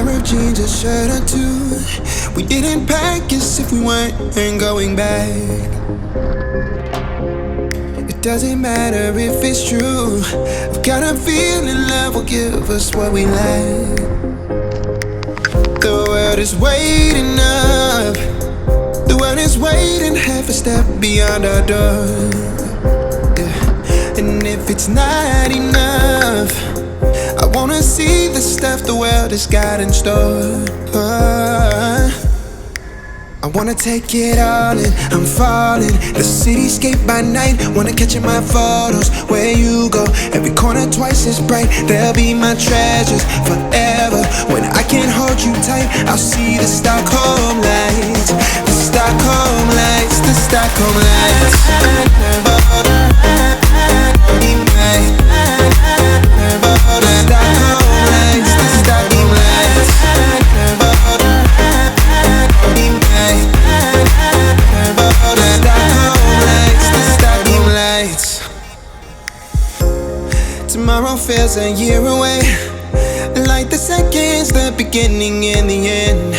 pair of jeans, a shirt or two. We didn't pack as if we weren't going back. It doesn't matter if it's true. I've got a feeling love will give us what we lack. The world is waiting up. The world is waiting half a step beyond our door. Yeah. And if it's not enough, I wanna see the stuff the world has got in store. I wanna take it all in, I'm falling. The cityscape by night, wanna catch in my photos. Where you go, every corner twice as bright. They'll be my treasures forever. When I can't hold you tight, I'll see the Stockholm lights. The Stockholm lights, the Stockholm lights. Tomorrow feels a year away, like the seconds, the beginning and the end.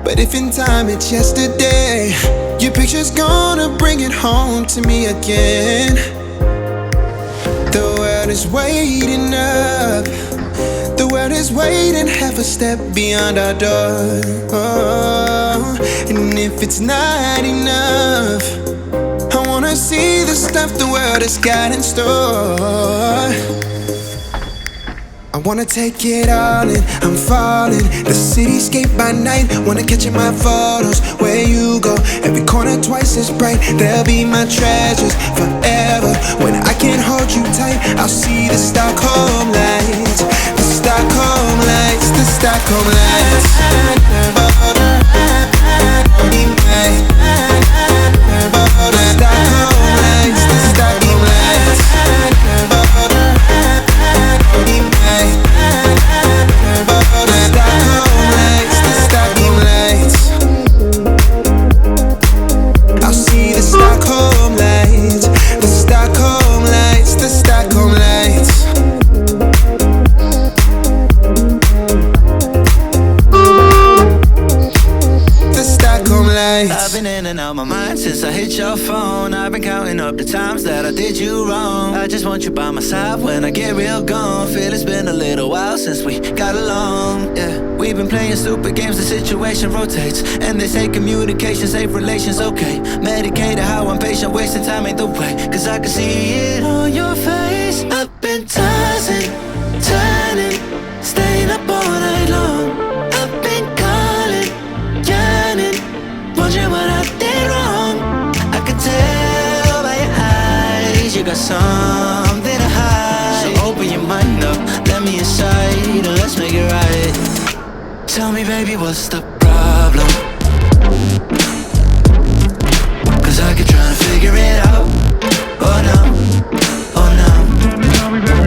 But if in time it's yesterday, your picture's gonna bring it home to me again. The world is waiting up. The world is waiting half a step beyond our door. And if it's not enough, I wanna see the stuff the world has got in store. I wanna take it all in, I'm falling. The cityscape by night, wanna catch in my photos. Where you go, every corner twice as bright. They'll be my treasures forever. When I can't hold you tight, I'll see the Stockholm lights. The Stockholm lights, the Stockholm lights. My mind since I hit your phone. I've been counting up the times that I did you wrong. I just want you by my side when I get real gone. Feel it's been a little while since we got along. Yeah, we've been playing stupid games, the situation rotates. And they say communication, safe relations, okay. Medicated how I'm patient, wasting time ain't the way. Cause I can see it on your face. I've been tossing, turning, staying up all night long. I've been calling, yearning, wondering what I did wrong. I could tell by your eyes you got something to hide. So open your mind up, let me inside, and let's make it right. Tell me baby, what's the problem? Cause I keep trying to figure it out. Oh no, oh no.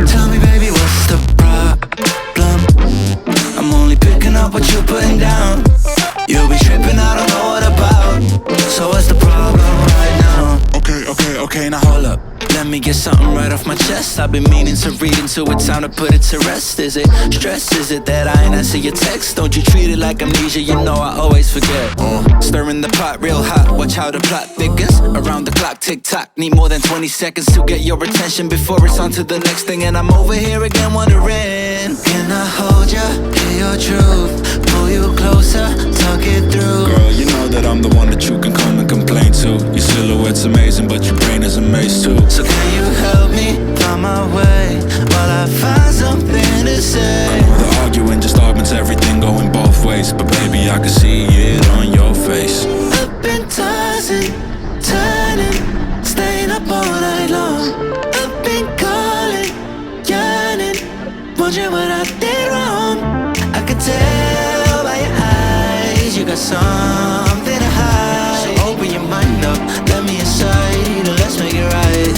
Tell me baby, what's the problem? I'm only picking up what you're putting down. You'll be tripping, I don't know what about. So what's the problem right now? Okay, now hold up. Let me get something right off my chest. I've been meaning to read into it, time to put it to rest. Is it stress? Is it that I ain't answer your text? Don't you treat it like amnesia, you know I always forget. Stirring the pot real hot, watch how the plot thickens. Around the clock, tick-tock, need more than 20 seconds to get your attention before it's on to the next thing. And I'm over here again wondering, can I hold ya, hear your truth, pull you closer, talk it through? Girl, you know that I'm the one that you can come and complain to. Your silhouette's amazing, but your brain is a maze too. So can you help me find my way while I find something to say? I know the arguing just augments everything going both ways, but baby I can see it on your face. I've been tossing, turning, staying up all night long. I've been calling, yearning, wondering what I did wrong. I could tell by your eyes you got something to hide. So open your mind up, let me inside, and let's make it right.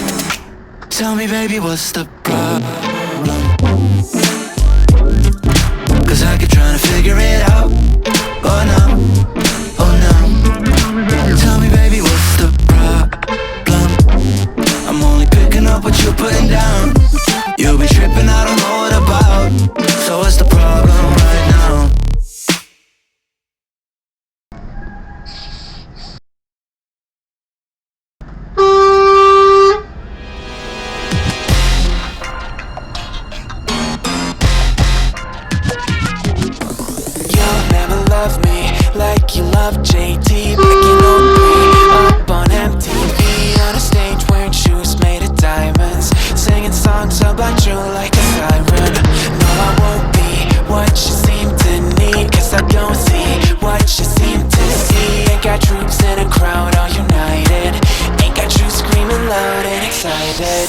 Tell me baby, what's the problem? Cause I keep trying to figure it out. Oh no, oh no. Tell me baby, what's the problem? I'm only picking up what you're putting down. You'll be tripping, I don't know what about. So what's love JT, picking on me up on MTV, on a stage wearing shoes made of diamonds, singing songs about you like a siren. No, I won't be what you seem to need, cause I don't see what you seem to see. Ain't got troops in a crowd all united, ain't got you screaming loud and excited.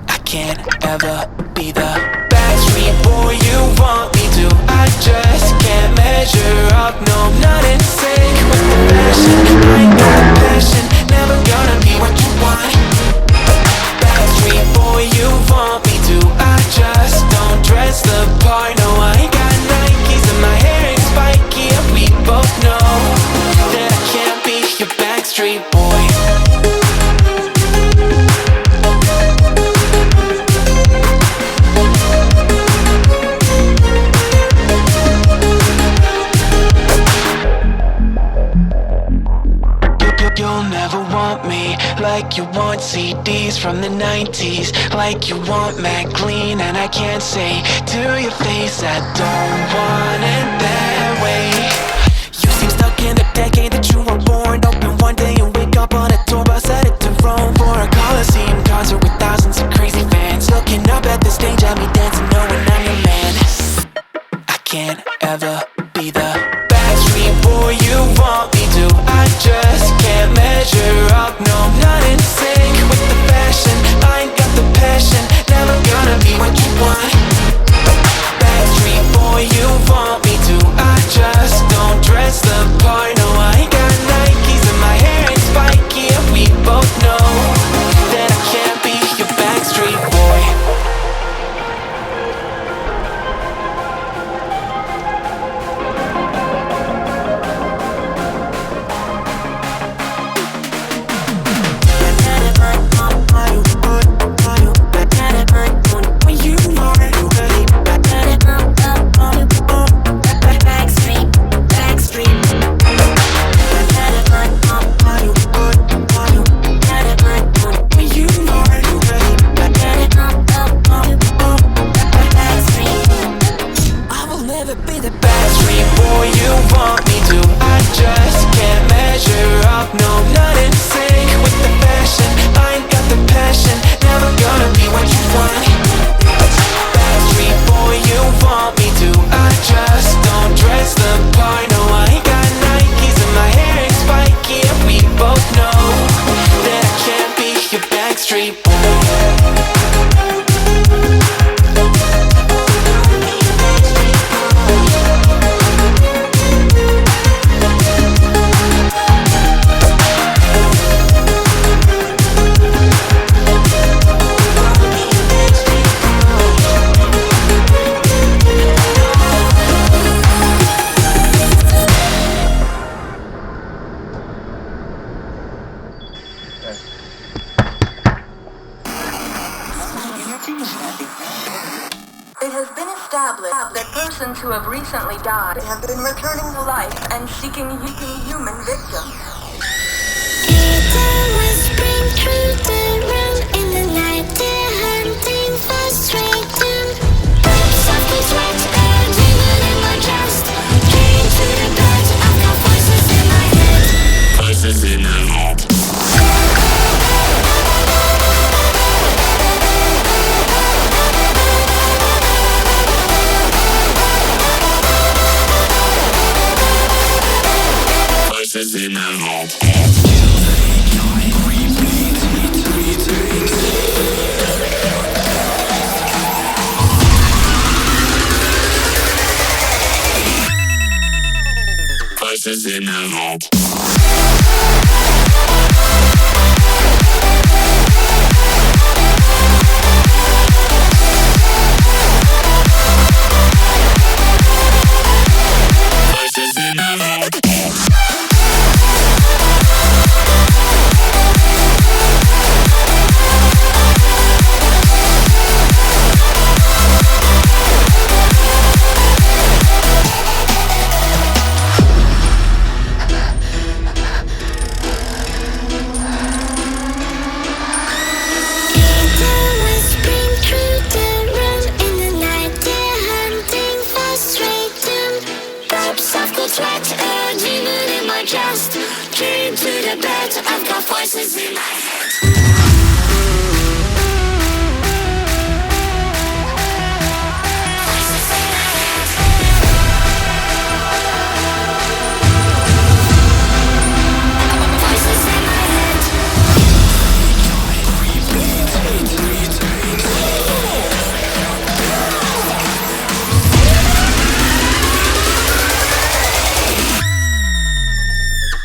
I can't ever be the backstreet boy you want me to. I just can't measure up, no, I'm not in sync with the fashion. I ain't got passion, never gonna be what you want. Backstreet boy you want me to. I just don't dress the part, no, I ain't got Nikes and my hair ain't spiky, and we both know that I can't be your backstreet boy. You'll never want me like you want CDs from the 90s, like you want Mac Clean, and I can't say to your face I don't want it that way. You seem stuck in the decade that you were born. Open one day and wake up on a tour bus headed to Rome for a Coliseum concert with thousands of crazy fans, looking up at the stage at me dancing, knowing I'm your man. I can't ever be the backstreet boy you want me to. I just can't measure up, no, I'm not in sync with the fashion. I ain't got the passion, never gonna be what you want. Backstreet boy you want me to. I just don't dress the part, no, I ain't got Nikes and my hair ain't spiky, and we both know that I can't be your backstreet boy. It has been established that persons who have recently died have been returning to life and seeking human victims. Voices in my head. Voices in my head. Voices in my head. came to the bed, I've got voices in my head.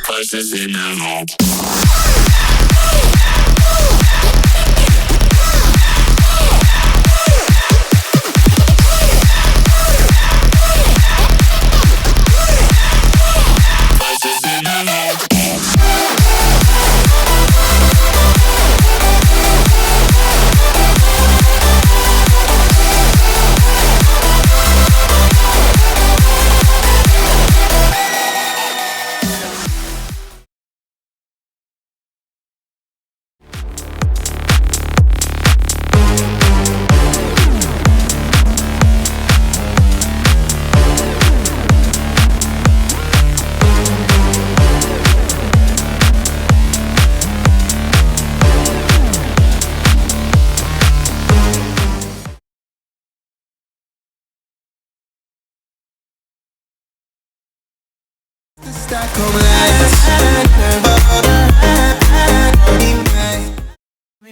Voices in my head.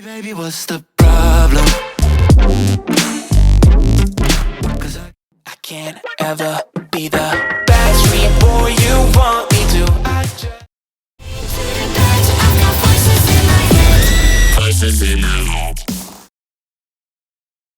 Baby, what's the problem? 'Cause I can't ever